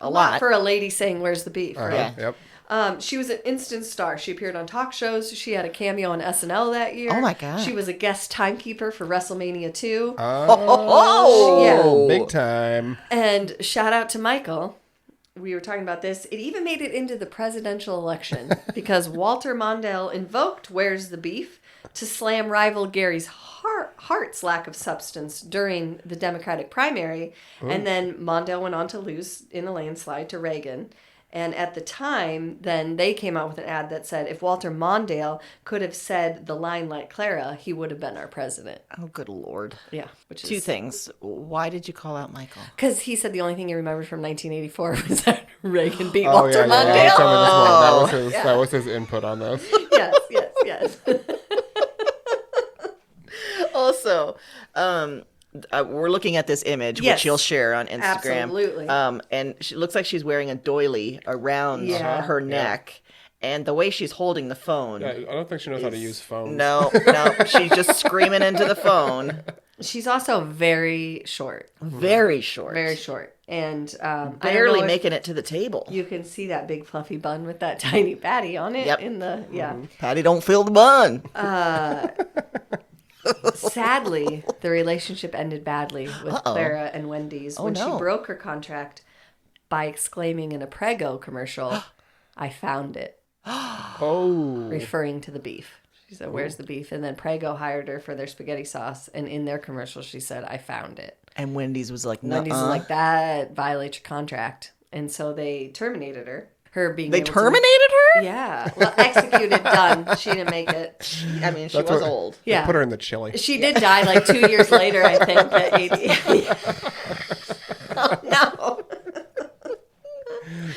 a lot for a lady saying, "Where's the beef?" Right? Yeah. Yep. She was an instant star. She appeared on talk shows. She had a cameo on SNL that year. Oh, my God. She was a guest timekeeper for WrestleMania 2. Oh, Yeah. Big time. And shout out to Michael. We were talking about this. It even made it into the presidential election because Walter Mondale invoked "Where's the Beef" to slam rival Gary's Hart's lack of substance during the Democratic primary. Ooh. And then Mondale went on to lose in a landslide to Reagan. And at the time, then they came out with an ad that said, if Walter Mondale could have said the line like Clara, he would have been our president. Oh, good Lord. Yeah. Which is 2 things. Why did you call out Michael? Because he said the only thing he remembered from 1984 was that Reagan beat Walter Mondale. Yeah. That was his input on this. Yes. Also, we're looking at this image, which you'll share on Instagram. Absolutely. And she looks like she's wearing a doily around her neck. And the way she's holding the phone. Yeah, I don't think she knows how to use phones. No. She's just screaming into the phone. She's also very short. Very short. Very short. And barely making it to the table. You can see that big fluffy bun with that tiny patty on it. Yep. In the, Patty don't fill the bun. Sadly, the relationship ended badly with Clara and Wendy's when she broke her contract by exclaiming in a Prego commercial, "I found it." Referring to the beef. She said, "Where's the beef?" And then Prego hired her for their spaghetti sauce, and in their commercial she said, "I found it." And Wendy's was like, "No." Wendy's was like, "That violates your contract," and so they terminated her. They terminated her? Yeah. Well, executed, done. She didn't make it. I mean, she was old. Yeah. Put her in the chili. She did die like 2 years later, I think, at 80. Oh, no.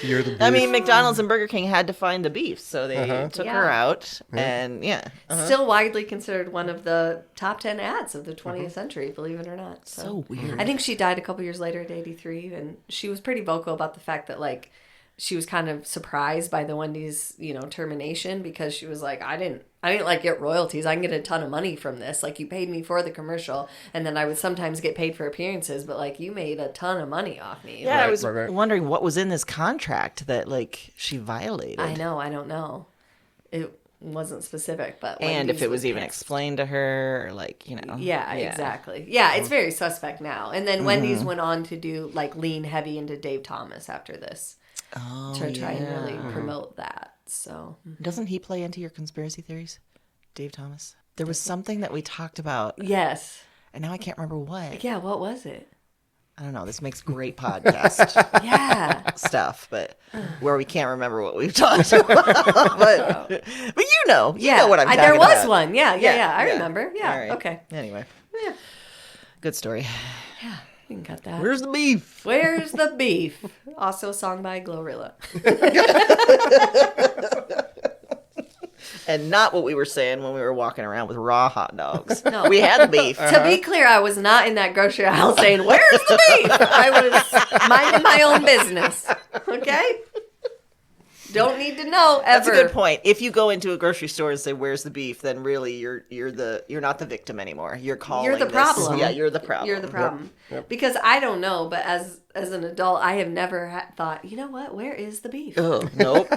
You're the beef. I mean, McDonald's and Burger King had to find the beef, so they took her out. And Still widely considered one of the top 10 ads of the 20th century, believe it or not. So weird. I think she died a couple years later at 83, and she was pretty vocal about the fact that, like, she was kind of surprised by the Wendy's, termination because she was like, I didn't like get royalties. I can get a ton of money from this. Like, you paid me for the commercial, and then I would sometimes get paid for appearances, but like, you made a ton of money off me. Yeah, I was wondering what was in this contract that like she violated. I know, I don't know. It wasn't specific, but and if it was even explained to her, or like, Yeah, exactly. Yeah, it's very suspect now. And then Wendy's went on to do like lean heavy into Dave Thomas after this. To try and really promote that. So doesn't he play into your conspiracy theories, Dave Thomas? There was something that we talked about. Yes. And now I can't remember what. Yeah, what was it? I don't know. This makes great podcast stuff, but where we can't remember what we've talked about. but you know what I'm talking about. There was one. Yeah. I remember. Yeah. Right. Okay. Anyway. Yeah. Good story. Yeah. You can cut that. Where's the beef? Where's the beef? Also a song by Glorilla. And not what we were saying when we were walking around with raw hot dogs. No. We had the beef. To be clear, I was not in that grocery aisle saying, "Where's the beef?" I was minding my own business. Okay? Don't need to know ever. That's a good point. If you go into a grocery store and say, "Where's the beef?" then really you're not the victim anymore. You're calling. You're the problem. Yeah, you're the problem. You're the problem. Yep. Because I don't know, but as an adult, I have never thought, you know what? Where is the beef? Oh, nope.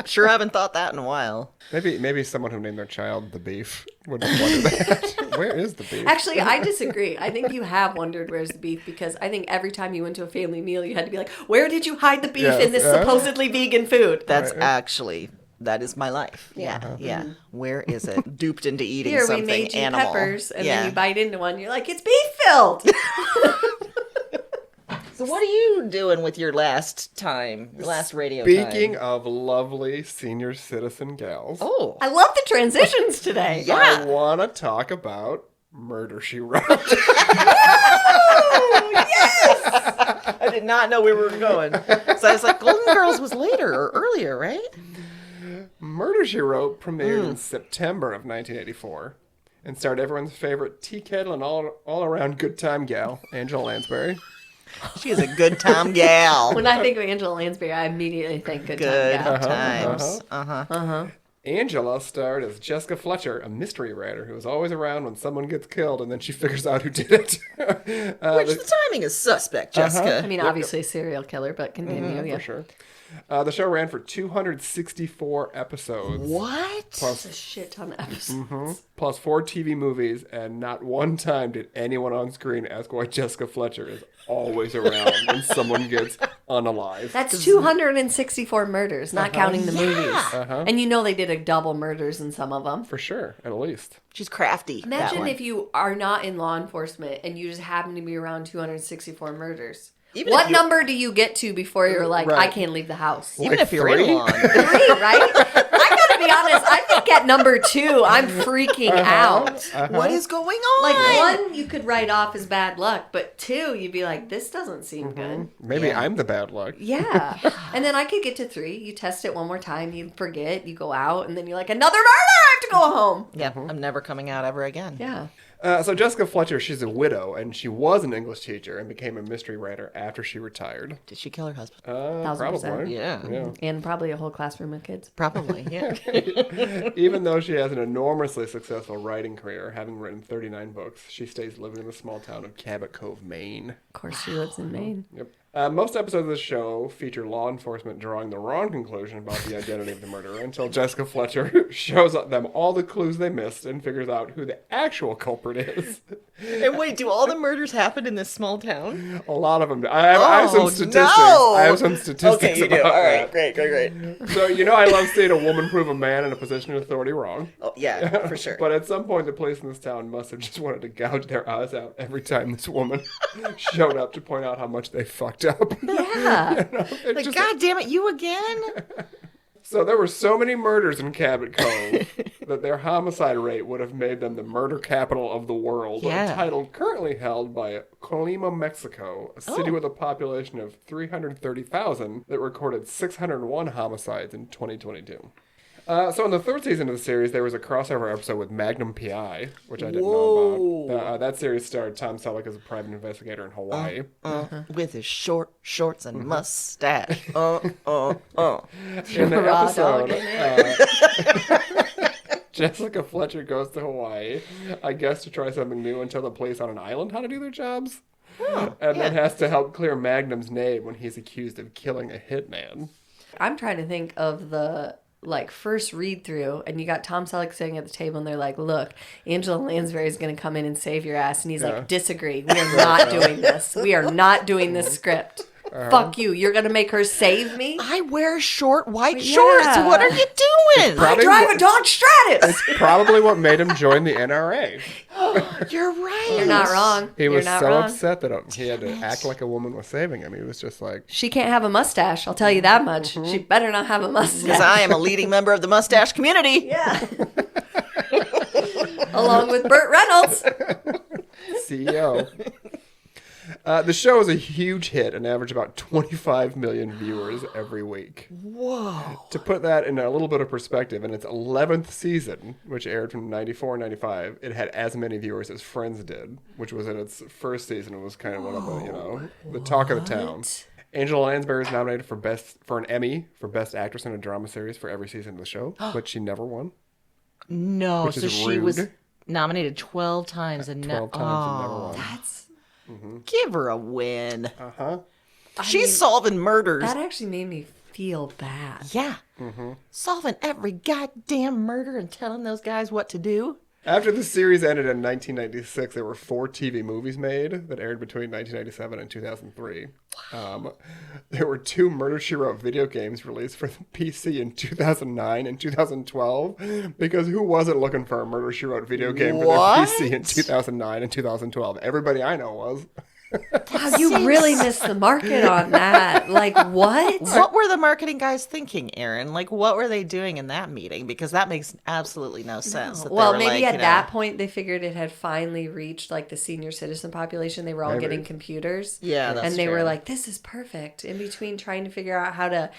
Sure haven't thought that in a while. Maybe someone who named their child the Beef would wonder that. Where is the beef? Actually, I disagree. I think you have wondered where's the beef because I think every time you went to a family meal, you had to be like, where did you hide the beef in this supposedly vegan food? That's that is my life. Yeah. Yeah. Where is it? Duped into eating Here, something we made you animal. peppers, and then you bite into one, you're like, it's beef filled. So what are you doing with your last radio Speaking time? of lovely senior citizen gals, Oh. I love the transitions today. Yeah. I want to talk about Murder, She Wrote. I did not know we were going. So I was like, Golden Girls was later or earlier, right? Murder, She Wrote premiered in September of 1984 and starred everyone's favorite tea kettle and all-around good time gal, Angela Lansbury. She is a good time gal. When I think of Angela Lansbury, I immediately think good time. times. Angela starred as Jessica Fletcher, a mystery writer who is always around when someone gets killed and then she figures out who did it. Which the timing is suspect, Jessica. I mean, obviously a serial killer, but continue. Yeah. For sure. The show ran for 264 episodes. What? That's a shit ton of episodes. Plus 4 TV movies, and not one time did anyone on screen ask why Jessica Fletcher is always around when someone gets unalive. That's 264 murders, not counting the movies. And you know they did a double murders in some of them. For sure, at least. She's crafty. Imagine if you are not in law enforcement and you just happen to be around 264 murders. Even what number do you get to before you're like, I can't leave the house? Even Like if you're in 3? law. 3, right? I gotta be honest, I think at number 2, I'm freaking out. What is going on? Like, 1, you could write off as bad luck, but 2, you'd be like, this doesn't seem good. Maybe I'm the bad luck. Yeah. And then I could get to 3, you test it one more time, you forget, you go out, and then you're like, another murder, I have to go home. Yeah, I'm never coming out ever again. Yeah. So Jessica Fletcher, she's a widow, and she was an English teacher and became a mystery writer after she retired. Did she kill her husband? 1000%. Probably. Yeah. And probably a whole classroom of kids. Probably, yeah. Even though she has an enormously successful writing career, having written 39 books, she stays living in the small town of Cabot Cove, Maine. Of course, she lives in Maine. Yep. Most episodes of the show feature law enforcement drawing the wrong conclusion about the identity of the murderer until Jessica Fletcher shows them all the clues they missed and figures out who the actual culprit is. And wait, do all the murders happen in this small town? A lot of them. I have some statistics. No! I have some statistics Okay, you do. about All right, that. great. So, I love seeing a woman prove a man in a position of authority wrong. Oh, yeah, for sure. But at some point, the police in this town must have just wanted to gouge their eyes out every time this woman showed up to point out how much they fucked up. Yeah. Like, God damn it, you again? So there were so many murders in Cabot Cove that their homicide rate would have made them the murder capital of the world, Yeah. a title currently held by Colima, Mexico, a city with a population of 330,000 that recorded 601 homicides in 2022. So in the third season of the series, there was a crossover episode with Magnum P.I., which I didn't know about. That series starred Tom Selleck as a private investigator in Hawaii. With his shorts and mustache. In the Raw episode, dog Jessica Fletcher goes to Hawaii, I guess to try something new and tell the police on an island how to do their jobs. And then has to help clear Magnum's name when he's accused of killing a hitman. I'm trying to think of the first read through, and you got Tom Selleck sitting at the table, and they're like, "Look, Angela Lansbury is going to come in and save your ass," and he's like, "Disagree. We are not doing this. We are not doing this script. Fuck you. You're going to make her save me? I wear short white shorts. Yeah. What are you doing? I drive a Dodge Stratus." It's probably what made him join the NRA. You're right. You're not wrong. He was You're not so wrong. upset that he had to act like a woman was saving him. He was just like, She can't have a mustache. I'll tell you that much. She better not have a mustache. Because I am a leading member of the mustache community. Yeah. Along with Burt Reynolds. CEO. The show is a huge hit and averaged about 25 million viewers every week. Whoa. To put that in a little bit of perspective, in its 11th season, which aired from 94 and 95, it had as many viewers as Friends did, which was in its first season. It was kind of one of the, the talk of the town. Angela Lansbury is nominated for an Emmy for Best Actress in a Drama Series for every season of the show, but she never won. No, Which so is she rude. was nominated 12 times and 12 times and never won. That's give her a win. Uh-huh. She's solving murders. that actually made me feel bad. Yeah. Solving every goddamn murder and telling those guys what to do. After the series ended in 1996, there were 4 TV movies made that aired between 1997 and 2003. There were 2 Murder, She Wrote video games released for the PC in 2009 and 2012, because who wasn't looking for a Murder, She Wrote video game for their What? PC in 2009 and 2012? Everybody I know was. Wow, you really missed the market on that. Like, what? What were the marketing guys thinking, Aaron? Like, what were they doing in that meeting? Because that makes absolutely no sense. that they Well, were maybe like, at you know, that point they figured it had finally reached like the senior citizen population. They were all Maybe. getting computers. Yeah, that's and they were true. like, "This is perfect." In between trying to figure out how to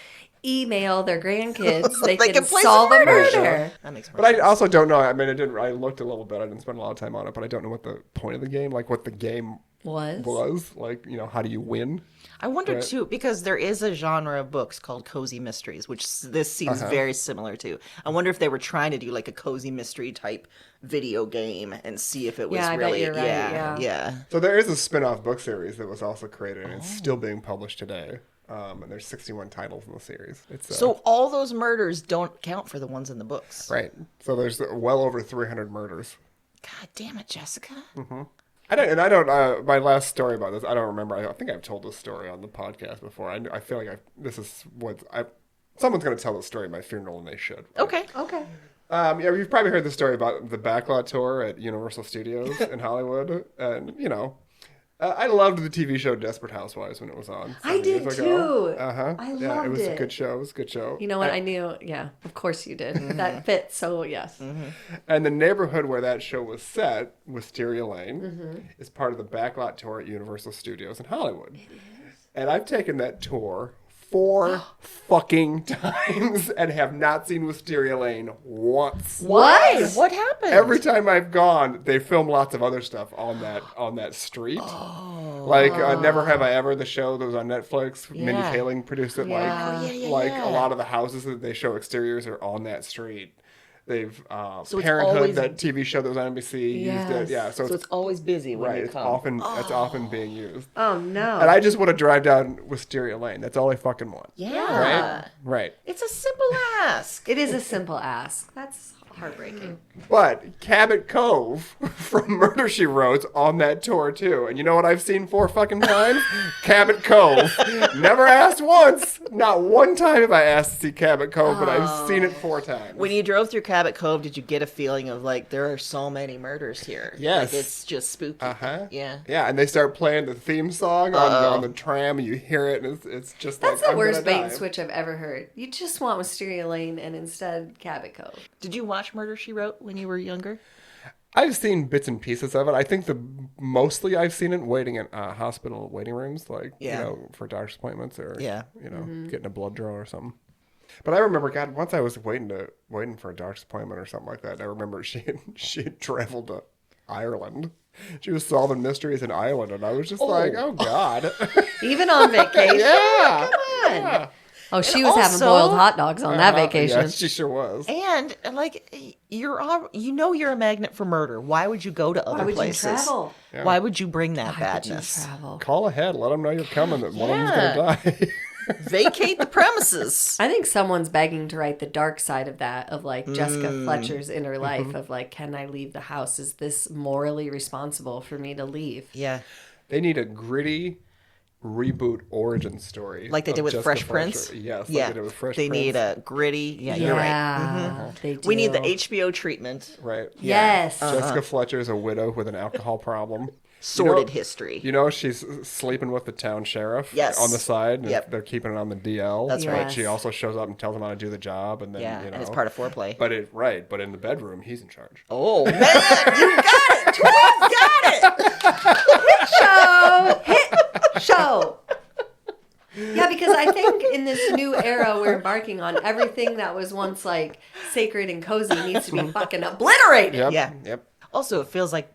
email their grandkids, they, They can can play solve some a murder. murder. That makes more But I sense. also don't know. I mean, I looked a little bit. I didn't spend a lot of time on it, but I don't know what the point of the game, like what the game was. Like, how do you win? I wonder Right. too, because there is a genre of books called cozy mysteries, which this seems very similar to. I wonder if they were trying to do like a cozy mystery type video game and see if it was Yeah, I bet really, you're right, yeah. So there is a spin-off book series that was also created, and it's still being published today. And there's 61 titles in the series. It's So all those murders don't count for the ones in the books. right. So there's well over 300 murders. God damn it, Jessica. My last story about this, I don't remember. I think I've told this story on the podcast before. I feel like someone's going to tell this story at my funeral, and they should. Okay. Okay. Yeah, you've probably heard the story about the backlot tour at Universal Studios in Hollywood, and I loved the TV show Desperate Housewives when it was on. I did too. I loved it was a it. good show. It was a good show. You know what? I knew. Yeah, of course you did. That fits. So yes. And the neighborhood where that show was set, Wisteria Lane, is part of the backlot tour at Universal Studios in Hollywood. And I've taken that tour 4 fucking times and have not seen Wisteria Lane once. Why? What happened? Every time I've gone, they film lots of other stuff on that street. Like Never Have I Ever, the show that was on Netflix. Mindy Yeah. Kaling produced it. Yeah. A lot of the houses that they show exteriors are on that street. They've So it's Parenthood, always- that TV show that was on NBC, used it. Yes. Yeah, so So it's always busy when right. you It's come. often being used. Oh no. And I just want to drive down Wisteria Lane. That's all I fucking want. Yeah. Right. It's a simple ask. It is a simple ask. That's heartbreaking. But Cabot Cove from Murder, She Wrote's on that tour too. And you know what I've seen 4 fucking times? Cabot Cove. Never asked once. Not one time have I asked to see Cabot Cove, but I've seen it 4 times. When you drove through Cabot Cove, did you get a feeling of like there are so many murders here? Yes. Like, it's just spooky. Yeah, and they start playing the theme song on the tram, and you hear it, and it's just That's like, the I'm worst gonna bait and die. switch I've ever heard. You just want Wisteria Lane and instead Cabot Cove. Did you watch Murder, She Wrote when you were younger? I've seen bits and pieces of it. I think mostly I've seen it waiting in hospital waiting rooms, like for doctor's appointments or getting a blood draw or something. But I remember, God, once I was waiting for a doctor's appointment or something like that. And I remember she had traveled to Ireland. She was solving mysteries in Ireland, and I was just like, oh God, Even on vacation. yeah. Come on. Yeah. Oh, she was having also- boiled hot dogs on that vacation. Yeah, she sure was. And like you're a magnet for murder. Why would you go to other Why would places? you travel? Why would you bring that Why would you badness? travel? Call ahead. Let them know you're coming. That one of them's Yeah. going to die. Vacate the premises. I think someone's begging to write the dark side of that, of like Jessica Fletcher's inner life of like, can I leave the house? Is this morally responsible for me to leave? Yeah. They need a gritty reboot origin story. Like they did of with Jessica Fresh Fletcher. Prince? Yes, like Yeah. they did with Fresh They Prince. need a gritty. Yeah, you're right. They do. We need the HBO treatment. Right. Yes. Jessica Fletcher is a widow with an alcohol problem. Sordid history. You know, she's sleeping with the town sheriff Yes. on the side. And Yep. they're keeping it on the DL. That's right. But she also shows up and tells him how to do the job. And then, Yeah, you know. and it's part of foreplay. But but in the bedroom, he's in charge. Oh man, you got it! You got it! Hit show. Yeah, because I think in this new era we're embarking on, everything that was once like sacred and cozy needs to be fucking obliterated. Yep. Yeah. Yep. Also, it feels like,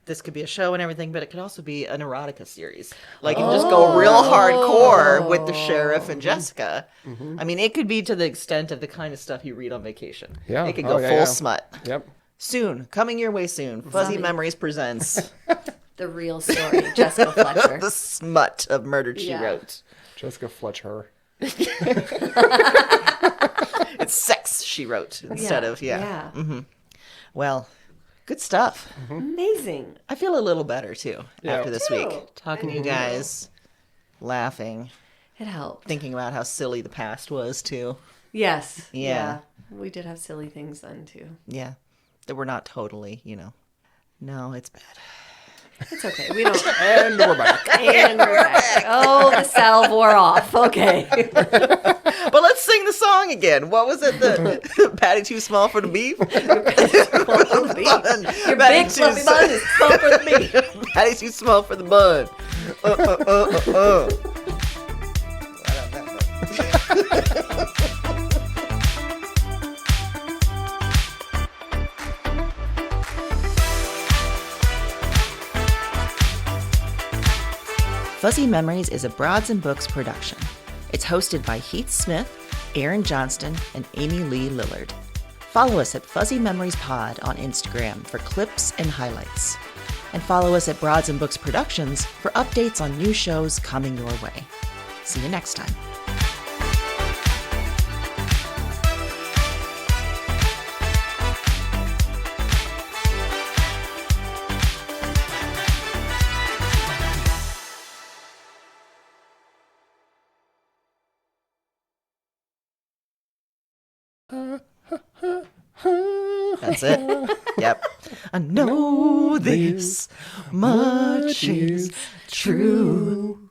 this could be a show and everything, but it could also be an erotica series. Like, you just go real hardcore with the sheriff and Jessica. I mean, it could be to the extent of the kind of stuff you read on vacation. Yeah. It could go full smut. Yep. Soon, coming your way soon, Fuzzy Memories presents The real story, Jessica Fletcher. the smut of Murdered, She Wrote. Jessica Fletcher. It's sex, she wrote, instead of, Yeah. Well, good stuff. Amazing. I feel a little better, too, Yeah. after this Me week. too. Talking to you guys, laughing, It helped. thinking about how silly the past was, too. Yes. Yeah. We did have silly things then, too. Yeah. That we're not totally, No, it's bad. It's okay. We don't. And we're back. And we're back. Oh, the salve wore off. Okay. But let's sing the song again. What was it? The patty too small for the beef? Your big fluffy bun is small for the meat. Patty too small for the bun. Fuzzy Memories is a Broads and Books production. It's hosted by Heath Smith, Aaron Johnston, and Amy Lee Lillard. Follow us at Fuzzy Memories Pod on Instagram for clips and highlights. And follow us at Broads and Books Productions for updates on new shows coming your way. See you next time. That's it. Yep. I know this much is true.